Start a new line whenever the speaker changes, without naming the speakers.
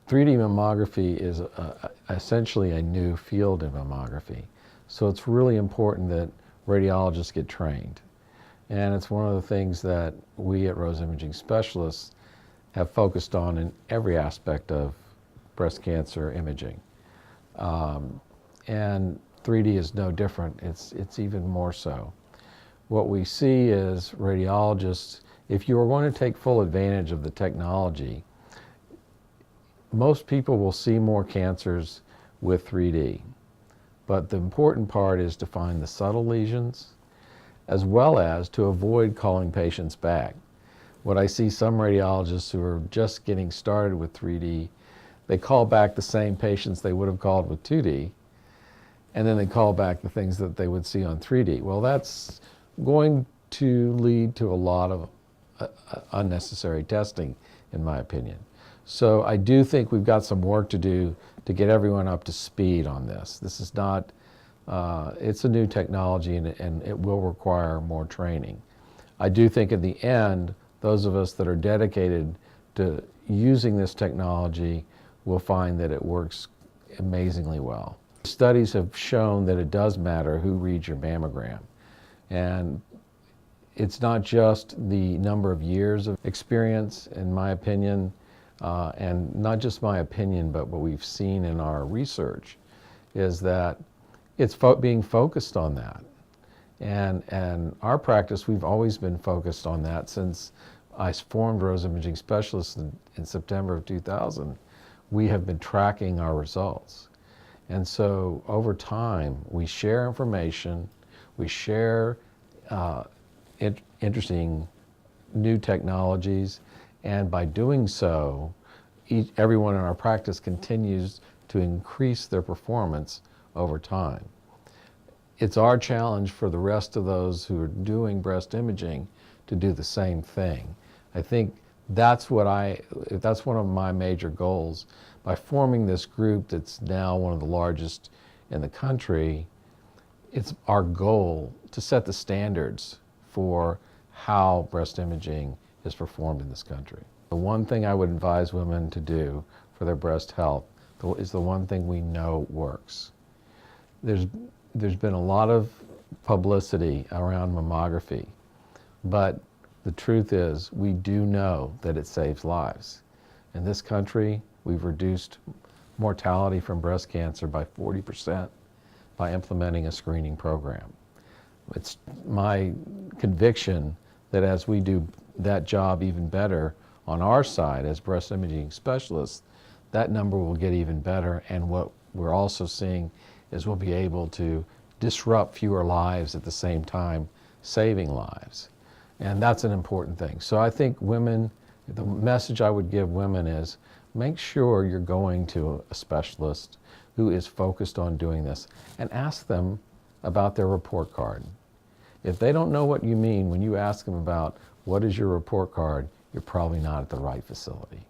3D mammography is essentially a new field in mammography. So it's really important that radiologists get trained. And it's one of the things that we at Rose Imaging Specialists have focused on in every aspect of breast cancer imaging. And 3D is no different. It's even more so. What we see is radiologists, if you are going to take full advantage of the technology, most people will see more cancers with 3D. But the important part is to find the subtle lesions, as well as to avoid calling patients back. What I see some radiologists who are just getting started with 3D, they call back the same patients they would have called with 2D, and then they call back the things that they would see on 3D. Well, that's going to lead to a lot of unnecessary testing, in my opinion. So I do think we've got some work to do to get everyone up to speed on this. This is not, it's a new technology and it will require more training. I do think in the end, those of us that are dedicated to using this technology will find that it works amazingly well. Studies have shown that it does matter who reads your mammogram. And it's not just the number of years of experience, in my opinion, and not just my opinion, but what we've seen in our research, is that it's being focused on that. And our practice, we've always been focused on that since I formed Rose Imaging Specialists in September of 2000. We have been tracking our results. And so over time, we share information, we share interesting new technologies, and by doing so, everyone in our practice continues to increase their performance over time. It's our challenge for the rest of those who are doing breast imaging to do the same thing. I think that's one of my major goals. By forming this group that's now one of the largest in the country, it's our goal to set the standards for how breast imaging is performed in this country. The one thing I would advise women to do for their breast health is the one thing we know works. There's been a lot of publicity around mammography, but the truth is we do know that it saves lives. In this country, we've reduced mortality from breast cancer by 40% by implementing a screening program. It's my conviction that as we do that job even better on our side as breast imaging specialists, that number will get even better. And what we're also seeing is we'll be able to disrupt fewer lives at the same time, saving lives. And that's an important thing. So I think women, the message I would give women is make sure you're going to a specialist who is focused on doing this and ask them about their report card. If they don't know what you mean when you ask them about what is your report card, you're probably not at the right facility.